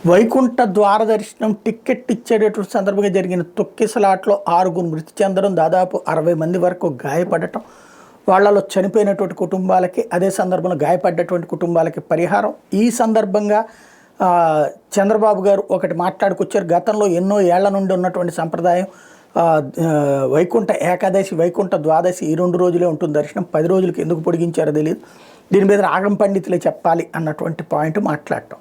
వైకుంఠ ద్వార దర్శనం టిక్కెట్ ఇచ్చేటటువంటి సందర్భంగా జరిగిన తొక్కిసలాట్లో 6 మృతి చెందడం, దాదాపు 60 మంది వరకు గాయపడటం, వాళ్ళలో చనిపోయినటువంటి కుటుంబాలకి, అదే సందర్భంలో గాయపడ్డటువంటి కుటుంబాలకి పరిహారం. ఈ సందర్భంగా చంద్రబాబు గారు ఒకటి మాట్లాడుకొచ్చారు. గతంలో ఎన్నో ఏళ్ల నుండి ఉన్నటువంటి సంప్రదాయం వైకుంఠ ఏకాదశి, వైకుంఠ ద్వాదశి ఈ 2 రోజులే ఉంటుంది దర్శనం, 10 రోజులకి ఎందుకు పొడిగించారో తెలియదు, దీని మీద ఆగం పండితులే చెప్పాలి అన్నటువంటి పాయింట్ మాట్లాడటం.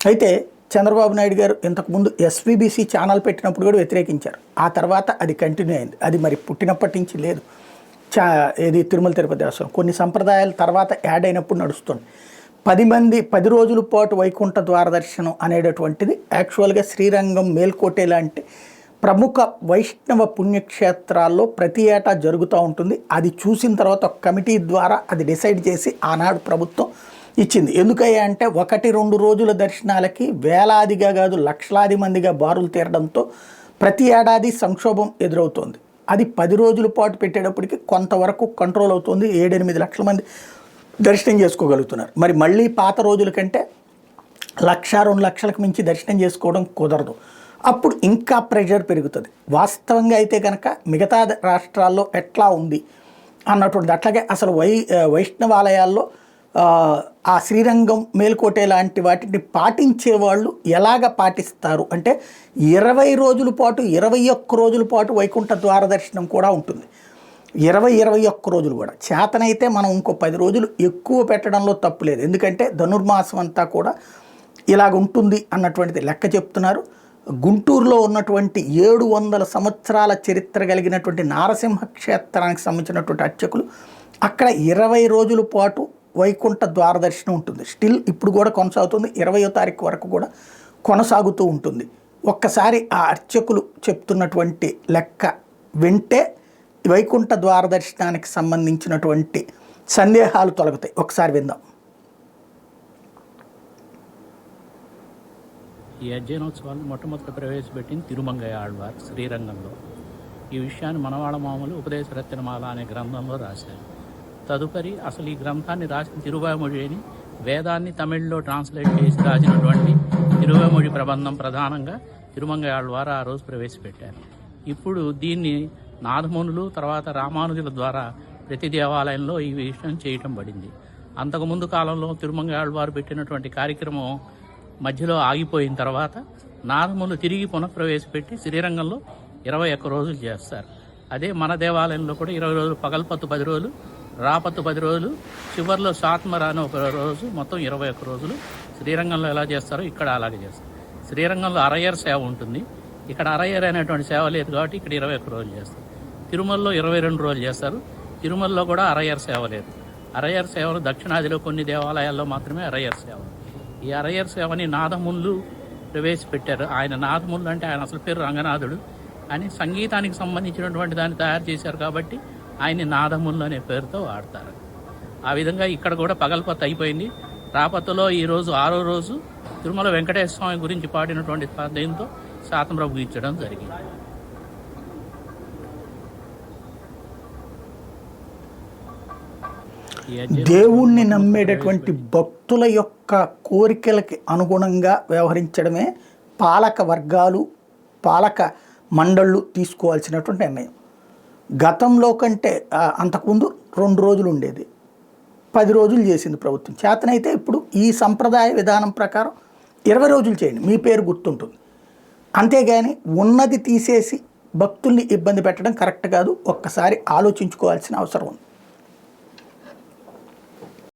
అయితే చంద్రబాబు నాయుడు గారు ఇంతకుముందు ఎస్వీబీసీ ఛానల్ పెట్టినప్పుడు కూడా వ్యతిరేకించారు. ఆ తర్వాత అది కంటిన్యూ అయింది. అది మరి పుట్టినప్పటి నుంచి లేదు. ఏది తిరుమల తిరుపతి దేవస్థానం కొన్ని సంప్రదాయాల తర్వాత యాడ్ అయినప్పుడు నడుస్తుంది. 10 రోజుల పాటు వైకుంఠ ద్వార దర్శనం అనేటటువంటిది యాక్చువల్గా శ్రీరంగం, మేల్కోటే లాంటి ప్రముఖ వైష్ణవ పుణ్యక్షేత్రాల్లో ప్రతి ఏటా జరుగుతూ ఉంటుంది. అది చూసిన తర్వాత ఒక కమిటీ ద్వారా అది డిసైడ్ చేసి ఆనాడు ప్రభుత్వం ఇచ్చింది. ఎందుకయ్యా అంటే 1-2 రోజుల దర్శనాలకి వేలాదిగా కాదు లక్షలాది మందిగా బారులు తీరడంతో ప్రతి ఏడాది సంక్షోభం ఎదురవుతోంది. అది 10 రోజుల పాటు పెట్టేటప్పటికి కొంతవరకు కంట్రోల్ అవుతుంది. 7-8 లక్షల మంది దర్శనం చేసుకోగలుగుతున్నారు. మరి మళ్ళీ పాత రోజుల కంటే 1-2 లక్షలకు మించి దర్శనం చేసుకోవడం కుదరదు. అప్పుడు ఇంకా ప్రెషర్ పెరుగుతుంది. వాస్తవంగా అయితే కనుక మిగతా రాష్ట్రాల్లో ఎట్లా ఉంది అన్నటువంటిది. అట్లాగే అసలు వైష్ణవాలయాల్లో ఆ శ్రీరంగం, మేల్కోటే లాంటి వాటిని పాటించే వాళ్ళు ఎలాగ పాటిస్తారు అంటే 20 రోజుల పాటు 21 రోజుల పాటు వైకుంఠ ద్వార దర్శనం కూడా ఉంటుంది. 21 రోజులు కూడా చేతనైతే మనం ఇంకో 10 రోజులు ఎక్కువ పెట్టడంలో తప్పు లేదు. ఎందుకంటే ధనుర్మాసం అంతా కూడా ఇలాగ ఉంటుంది అన్నటువంటిది లెక్క చెప్తున్నారు. గుంటూరులో ఉన్నటువంటి 700 సంవత్సరాల చరిత్ర కలిగినటువంటి నారసింహ క్షేత్రానికి సంబంధించినటువంటి అర్చకులు అక్కడ 20 రోజుల పాటు వైకుంఠ ద్వార దర్శనం ఉంటుంది. స్టిల్ ఇప్పుడు కూడా కొనసాగుతుంది. 20వ తారీఖు వరకు కూడా కొనసాగుతూ ఉంటుంది. ఒక్కసారి ఆ అర్చకులు చెప్తున్నటువంటి లెక్క వింటే వైకుంఠ ద్వార దర్శనానికి సంబంధించినటువంటి సందేహాలు తొలగుతాయి. ఒకసారి విందాం. ఈ అధ్యయనోత్సవాలను మొట్టమొదట ప్రవేశపెట్టింది తిరుమంగయ్య ఆళ్వార్ శ్రీరంగంలో. ఈ విషయాన్ని మనవాళ మామూలు ఉపదేశ రత్నమాల అనే గ్రంథంలో రాశారు. తదుపరి అసలు ఈ గ్రంథాన్ని రాసిన తిరువామొഴി అని వేదాన్ని తమిళ్లో ట్రాన్స్లేట్ చేసి రాసినటువంటి తిరువామొഴി ప్రబంధం ప్రధానంగా తిరుమంగయ్య ఆళ్వార్ ఆ రోజు ప్రవేశపెట్టారు. ఇప్పుడు దీన్ని నాథమునులు తర్వాత రామానుజుల ద్వారా ప్రతి దేవాలయంలో ఈ విషయం చేయటం పడింది. అంతకుముందు కాలంలో తిరుమంగయ్య ఆళ్వార్ పెట్టినటువంటి కార్యక్రమం మధ్యలో ఆగిపోయిన తర్వాత నాథములు తిరిగి పునఃప్రవేశపెట్టి శ్రీరంగంలో 21 రోజులు చేస్తారు. అదే మన దేవాలయంలో కూడా 20 రోజులు, పగల్పత్తు 10 రోజులు, రాపత్తు 10 రోజులు, చివరిలో సాత్మర అని ఒక రోజు, మొత్తం 21 రోజులు శ్రీరంగంలో ఎలా చేస్తారో ఇక్కడ అలాగే చేస్తారు. శ్రీరంగంలో అరయ్యర్ సేవ ఉంటుంది, ఇక్కడ అరయ్యర్ అనేటువంటి సేవ లేదు కాబట్టి ఇక్కడ 21 రోజులు చేస్తారు. తిరుమలలో 22 రోజులు చేస్తారు. తిరుమలలో కూడా అరయ్యర్ సేవ లేదు. అరయ్యర్ సేవలు దక్షిణాదిలో కొన్ని దేవాలయాల్లో మాత్రమే అరయ్యర్ సేవ. ఈ అరయ్యర్ సేవని నాథమునులు ప్రవేశపెట్టారు. ఆయన నాథమునులు అంటే ఆయన అసలు పేరు రంగనాథుడు అని సంగీతానికి సంబంధించినటువంటి దాన్ని తయారు చేశారు కాబట్టి ఆయన్ని నాథమునులు అనే పేరుతో వాడతారు. ఆ విధంగా ఇక్కడ కూడా పగల్పత్తు అయిపోయింది. రాపత్తులో ఈరోజు 6వ రోజు తిరుమల వెంకటేశ్వర స్వామి గురించి పాడినటువంటి పద్యంతో శాతంలో ముగించడం జరిగింది. దేవుణ్ణి నమ్మేటటువంటి భక్తుల యొక్క కోరికలకి అనుగుణంగా వ్యవహరించడమే పాలక వర్గాలు, పాలక మండళ్ళు తీసుకోవాల్సినటువంటి నిర్ణయం. గతంలో కంటే అంతకుముందు 2 రోజులు ఉండేది, 10 రోజులు చేసింది ప్రభుత్వం. చేతనైతే ఇప్పుడు ఈ సంప్రదాయ విధానం ప్రకారం 20 రోజులు చేయండి, మీ పేరు గుర్తుంటుంది. అంతేగాని ఉన్నది తీసేసి భక్తుల్ని ఇబ్బంది పెట్టడం కరెక్ట్ కాదు. ఒక్కసారి ఆలోచించుకోవాల్సిన అవసరం ఉంది.